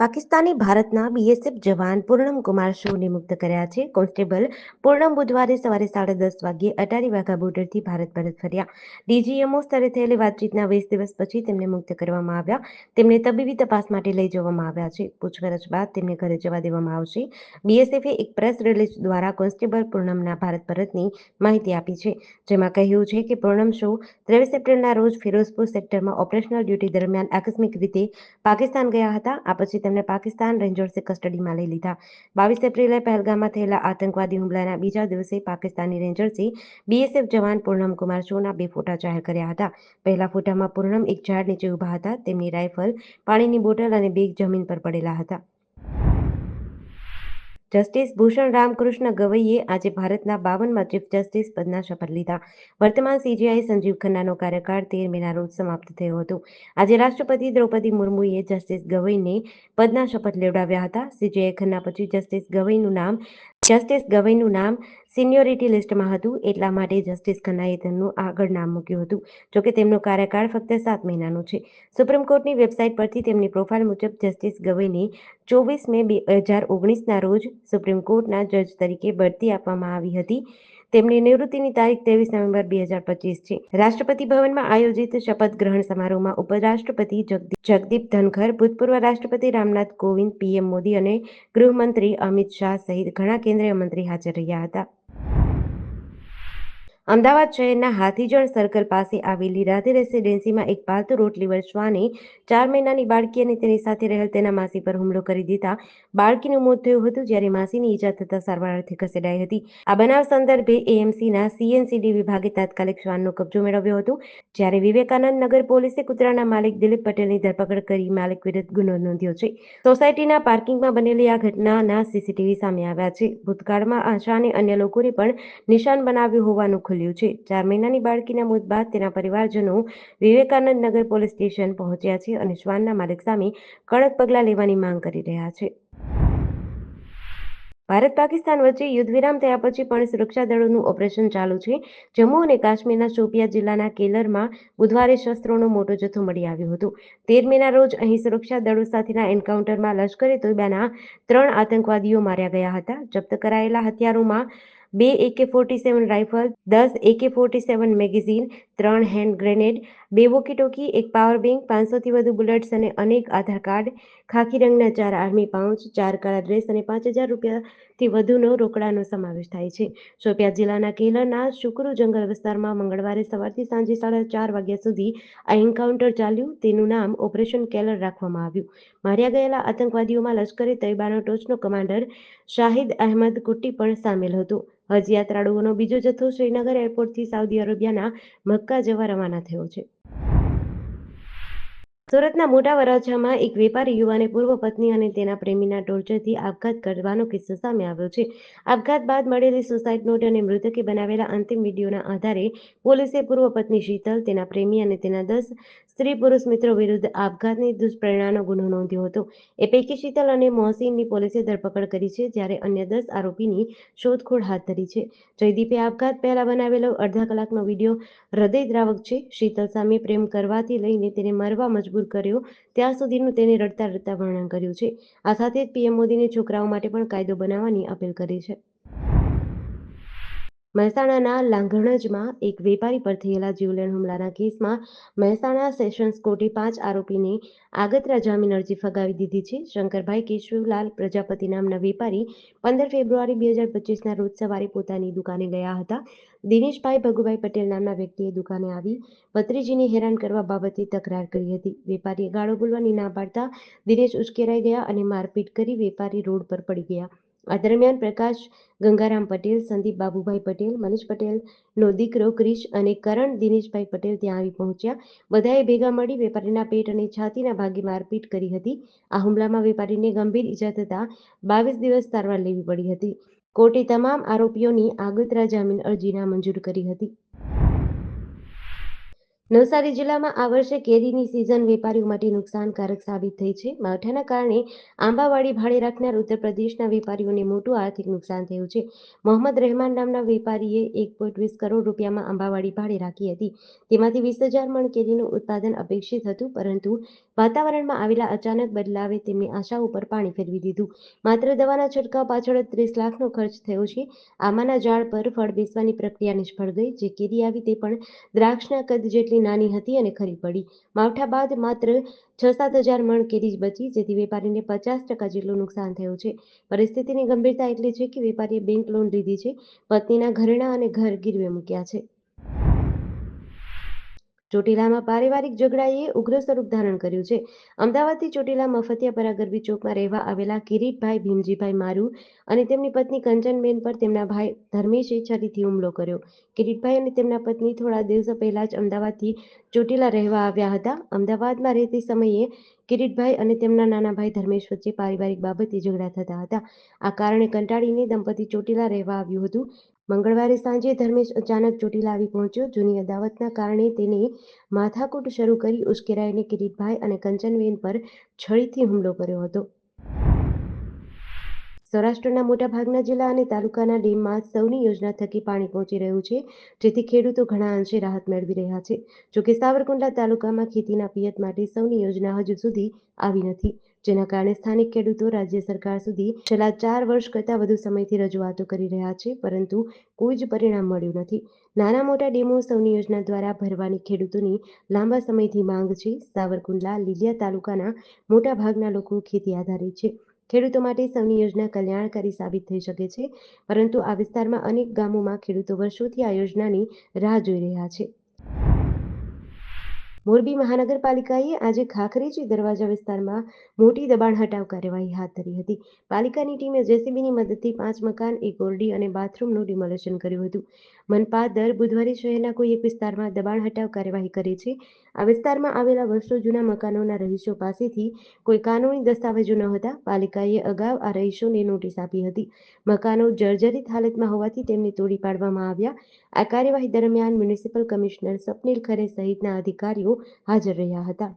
પાકિસ્તાની ભારતના બીએસએફ જવાન પૂર્ણમ કુમાર શો નિમુક્ત કર્યા છે. કોન્સ્ટેબલ પૂર્ણમ બુધવારે સવારે 10:30 વાગ્યે અટારી વાઘા બોર્ડરથી ભારત પરત ફર્યા. ડીજીએમઓ સ્તરે થયેલી વાતચીતના 20 દિવસ પછી તેમને મુક્ત કરવામાં આવ્યા. તેમને તબીબી તપાસ માટે લઈ જવામાં આવ્યા છે. પૂછપરછ બાદ તેમને ઘરે જવા દેવામાં આવશે. બીએસએફે એક પ્રેસ રિલીઝ દ્વારા કોન્સ્ટેબલ પૂર્ણમના ભારત પરતની માહિતી આપી છે, જેમાં કહ્યું છે કે પૂર્ણમ શો 23 એપ્રિલના રોજ ફિરોઝપુર સેક્ટરમાં ઓપરેશનલ ડ્યુટી દરમિયાન આકસ્મિક રીતે પાકિસ્તાન ગયા હતા. આ પછી તેમને પાકિસ્તાન રેન્જર્સે કસ્ટડીમાં લઈ લીધા. 22 એપ્રિલે પહેલગામમાં થયેલા આતંકવાદી હુમલાના બીજા દિવસે પાકિસ્તાની રેન્જર્સે બીએસએફ જવાન પૂર્ણમ કુમાર શોના 2 ફોટા જાહેર કર્યા હતા. પહેલા ફોટામાં પૂર્ણમ એક ઝાડ નીચે ઊભા હતા. તેમની રાઇફલ, પાણીની બોટલ અને બેગ જમીન પર પડેલા હતા. જસ્ટિસ ભૂષણ રામકૃષ્ણ ગવઈએ આજે ભારતના 52મા ચીફ જસ્ટિસ પદના શપથ લીધા. વર્તમાન સીજેઆઈ સંજીવ ખન્નાનો કાર્યકાળ 13 મેના રોજ સમાપ્ત થયો હતો. આજે રાષ્ટ્રપતિ દ્રૌપદી મુર્મુએ જસ્ટિસ ગવઈને પદના શપથ લેવડાવ્યા હતા. સીજેઆઈ ખન્ના પછી જસ્ટિસ ગવઈનું નામ સિનિયોરિટી લિસ્ટમાં હતું. એટલા માટે જસ્ટિસ ખન્નાએ તેમનું આગળ નામ મૂક્યું હતું. જોકે તેમનો કાર્યકાળ ફક્ત 7 મહિનાનો છે. સુપ્રીમ કોર્ટની વેબસાઇટ પરથી તેમની પ્રોફાઇલ મુજબ જસ્ટિસ ગવઈને 24 મે 2019ના રોજ સુપ્રીમ કોર્ટના જજ તરીકે બઢતી આપવામાં આવી હતી. તેમની નિવૃત્તિની તારીખ 23 નવેમ્બર 2025 છે. રાષ્ટ્રપતિ ભવનમાં આયોજિત શપથ ગ્રહણ સમારોહમાં ઉપરાષ્ટ્રપતિ જગદીપ ધનખર, ભૂતપૂર્વ રાષ્ટ્રપતિ રામનાથ કોવિંદ, પીએમ મોદી અને ગૃહમંત્રી અમિત શાહ સહિત ઘણા કેન્દ્રીય મંત્રી હાજર રહ્યા હતા. અમદાવાદ શહેરના હાથીજણ સર્કલ પાસે આવેલી રાધે રેસીડેન્સીમાં એક પાલતુ રોટલીવર શ્વાને 4 મહિનાની બાળકી અને તેની સાથે રહેલ તેના માસી પર હુમલો કરી દેતા બાળકીનું મોત થયું હતું, જ્યારે માસીની ઈજા થતા સારવાર અર્થે ખસેડાઈ હતી. આ બનાવ સંદર્ભે એએમસીના સીએનસીડી વિભાગે તાત્કાલિક શ્વાનનો કબજો મેળવ્યો હતો, જ્યારે વિવેકાનંદ નગર પોલીસે કૂતરાના માલિક દિલીપ પટેલની ધરપકડ કરી માલિક વિરુદ્ધ ગુનો નોંધ્યો છે. સોસાયટીના પાર્કિંગમાં બનેલી આ ઘટનાના સીસીટીવી સામે આવ્યા છે. ભૂતકાળમાં આશાને અન્ય લોકોને પણ નિશાન બનાવ્યું હોવાનું ખુલ્યું છે. 4 મહિનાની બાળકીના મોત બાદ તેના પરિવારજનો વિવેકાનંદ નગર પોલીસ સ્ટેશન પહોંચ્યા છે અને શ્વાનના માલિક સામે કડક પગલાં લેવાની માંગ કરી રહ્યા છે. ભારત પાકિસ્તાન વચ્ચે યુદ્ધ વિરામ થયા પછી પણ સુરક્ષા દળોનું ઓપરેશન ચાલુ છે. જમ્મુ અને કાશ્મીરના શોપિયા જિલ્લાના કેલરમાં બુધવારે શસ્ત્રોનો મોટો જથ્થો મળી આવ્યો હતો. 13 મેના રોજ અહીં સુરક્ષા દળો સાથેના એન્કાઉન્ટરમાં લશ્કરે તોયબાના 3 આતંકવાદીઓ માર્યા ગયા હતા. જપ્ત કરાયેલા હથિયારોમાં 2 AK-47 rifle, 10 AK-47 magazine, 3 hand grenade, 2 walkie talkie, 1 power bank, 500થી વધુ બુલેટ્સ અને અનેક આધાર કાર્ડ, ખાખી રંગના 4 આર્મી પાઉચ, 4 કાળા ડ્રેસ અને 5000 રૂપિયાથી વધુનો રોકડાનો સમાવેશ થાય છે. શોપિયા જિલ્લાના કેલરના શુકરુ જંગલ વિસ્તારમાં મંગળવારે સવારથી સાંજે 4:30 વાગ્યા સુધી આ એન્કાઉન્ટર ચાલ્યું. તેનું નામ ઓપરેશન કેલર રાખવામાં આવ્યું. માર્યા ગયેલા આતંકવાદીઓમાં લશ્કરે તૈયબાનો ટોચનો કમાન્ડર શાહિદ અહેમદ કુટ્ટી પણ સામેલ હતો. હજ યાત્રાળુઓનો બીજો જથ્થો શ્રીનગર એરપોર્ટથી સાઉદી અરેબિયાના મક્કા જવા રવાના થયો છે. સુરતના મોટા વરાછામાં એક વેપારી યુવાને પૂર્વ પત્ની અને તેના પ્રેમીના ટોર્ચરથી આપઘાત કરવાનો કિસ્સો સામે આવ્યો છે. આપઘાત બાદ મળેલી સુસાઇડ નોટ અને મૃતકે બનાવેલા અંતિમ વિડીયોના આધારે પોલીસે પૂર્વ પત્ની શીતલ, તેના પ્રેમી અને તેના 10 સ્ત્રી-પુરુષ મિત્રો વિરુદ્ધ આપઘાતની દુષ્પ્રેરણાનો ગુનો નોંધ્યો હતો. એ પૈકી શીતલ અને મોહસીનની પોલીસે ધરપકડ કરી છે, જ્યારે અન્ય 10 આરોપીની શોધખોળ હાથ ધરી છે. જયદીપે આપઘાત પહેલા બનાવેલો અડધા કલાકનો વિડીયો હૃદયદ્રાવક છે. શીતલ સામે પ્રેમ કરવાથી લઈને તેને મરવા મજબૂર કર્યો ત્યાં સુધીનું તેને રડતા રડતા વર્ણન કર્યું છે. આ સાથે જ પીએમ મોદીને છોકરાઓ માટે પણ કાયદો બનાવવાની અપીલ કરી છે. મહેસાણાના લાંઘણજમાં એક વેપારી પર થયેલા જીવલેણ હુમલાના કેસમાં મહેસાણા સેશન્સ કોર્ટે 5 આરોપીને આગતરા જામીન અરજી ફગાવી દીધી છે. શંકરભાઈ કેશવલાલ પ્રજાપતિ નામના વેપારી 15 ફેબ્રુઆરી 2025ના રોજ સવારે પોતાની દુકાને ગયા હતા. દિનેશભાઈ ભગુભાઈ પટેલ નામના વ્યક્તિએ દુકાને આવી ભત્રીજીને હેરાન કરવા બાબતે તકરાર કરી હતી. વેપારીએ ગાળો બોલવાની ના પાડતા દિનેશ ઉશ્કેરાઈ ગયા અને મારપીટ કરી વેપારી રોડ પર પડી ગયા. આ દરમિયાન પ્રકાશ ગંગારામ પટેલ, સંદીપ બાબુભાઈ પટેલ, મનીષ પટેલનો દીકરો ક્રિશ અને કરણ દિનેશભાઈ પટેલ ત્યાં આવી પહોંચ્યા. બધાએ ભેગા મળી વેપારીના પેટ અને છાતીના ભાગે મારપીટ કરી હતી. આ હુમલામાં વેપારીને ગંભીર ઈજા થતાં 22 દિવસ સારવાર લેવી પડી હતી. કોર્ટે તમામ આરોપીઓની આગતરા જામીન અરજી નામંજૂર કરી હતી. નવસારી જિલ્લામાં આ વર્ષે કેરીની સિઝન વેપારીઓ માટે નુકસાનકારક સાબિત થઈ છે. માવઠાના કારણે આંબાવાડી ભાડે રાખનાર ઉત્તર પ્રદેશના વેપારીઓને મોટું આર્થિક નુકસાન થયું છે. મોહમ્મદ રહેમાન નામના વેપારીએ 1.20 કરોડ રૂપિયામાં આંબાવાડી ભાડે રાખી હતી. તેમાંથી 20,000 મણ કેરીનું ઉત્પાદન અપેક્ષિત હતું, પરંતુ વાતાવરણમાં આવેલા અચાનક બદલાવે તેમની આશાઓ પર પાણી ફેરવી દીધું. માત્ર દવાના છંટકાવ પાછળ જ 30 લાખનો ખર્ચ થયો છે. આંબાના ઝાડ પર ફળ બેસવાની પ્રક્રિયા નિષ્ફળ ગઈ. જે કેરી આવી તે પણ દ્રાક્ષના કદ જેટલી નાની હતી અને ખરી પડી. માવઠા બાદ માત્ર 6-7 હજાર મણ કેરી જ બચી, જેથી વેપારીને 50% જેટલું નુકસાન થયું છે. પરિસ્થિતિની ગંભીરતા એટલી છે કે વેપારીએ બેંક લોન લીધી છે, પત્નીના ઘરેણાં અને ઘર ગીરવે મૂક્યા છે. ચોટીલામાં પારિવારિક ઝઘડાએ ઉગ્ર સ્વરૂપ ધારણ કર્યું છે. અમદાવાદથી ચોટીલા મફતિયાપરા ગરબી ચોકમાં રહેવા આવેલા કિરીટભાઈ ભીમજીભાઈ મારુ અને તેમની પત્ની કંચનબેન પર તેમના ભાઈ ધર્મેશે છરીથી હુમલો કર્યો. કિરીટભાઈ અને તેમના પત્ની થોડા દિવસો પહેલા જ અમદાવાદથી ચોટીલા રહેવા આવ્યા હતા. અમદાવાદમાં રહેતી સમયે કિરીટભાઈ અને તેમના નાના ભાઈ ધર્મેશ વચ્ચે પારિવારિક બાબતે ઝઘડા થતા હતા. આ કારણે કંટાળીને દંપતી ચોટીલા રહેવા આવ્યું હતું. મંગળવારે સાંજે ધર્મેશ અચાનક ચોટીલા આવી પહોંચ્યો. જૂની અદાવતના કારણે તેને માથાકૂટ શરૂ કરી ઉશ્કેરાઈને કિરીટભાઈ અને કંચનબેન પર છરીથી હુમલો કર્યો હતો. સૌરાષ્ટ્રના મોટાભાગના જિલ્લા અને તાલુકાના ડેમમાં સૌની યોજના થકી પાણી પહોંચી રહ્યું છે, જેથી ખેડૂતો ઘણા અંશે રાહત મેળવી રહ્યા છે. જોકે સાવરકુંડલા તાલુકામાં ખેતીના પિયત માટે સૌની યોજના હજુ સુધી આવી નથી, જેના કારણે સ્થાનિક ખેડૂતો રાજ્ય સરકાર સુધી છેલ્લા 4 વર્ષ કરતાં વધુ સમયથી રજૂઆતો કરી રહ્યા છે, પરંતુ કોઈ જ પરિણામ મળ્યું નથી. નાના મોટા ડેમો સૌની યોજના દ્વારા ભરવાની ખેડૂતોની લાંબા સમયથી માંગ છે. સાવરકુંડલા લીલિયા તાલુકાના મોટાભાગના લોકો ખેતી આધારિત છે. ખેડૂતો માટે સૌની યોજના કલ્યાણકારી સાબિત થઈ શકે છે, પરંતુ આ વિસ્તારમાં અનેક ગામોમાં ખેડૂતો વર્ષોથી આ યોજનાની રાહ જોઈ રહ્યા છે. મોરબી મહાનગરપાલિકાએ આજે ખાખરેજી દરવાજા વિસ્તારમાં મોટી દબાણ હટાવ કાર્યવાહી હાથ ધરી હતી. પાલિકાની ટીમે જેસીબીની મદદથી 5 મકાન, એક ઓરડી અને બાથરૂમનું ડિમોલેશન કર્યું હતું. મનપા દર બુધવારે શહેરના કોઈ એક વિસ્તારમાં દબાણ હટાવ કાર્યવાહી કરે છે. આ વિસ્તારમાં આવેલા વર્ષો જૂના મકાનોના રહીશો પાસેથી કોઈ કાનૂની દસ્તાવેજો ન હતા. પાલિકાએ અગાઉ આ રહીશોને નોટિસ આપી હતી. મકાનો જર્જરિત હાલતમાં હોવાથી તેમને તોડી પાડવામાં આવ્યા. આ કાર્યવાહી દરમિયાન મ્યુનિસિપલ કમિશનર સ્વપ્નિલ ખરે સહિતના અધિકારીઓ હાજર રહ્યા હતા.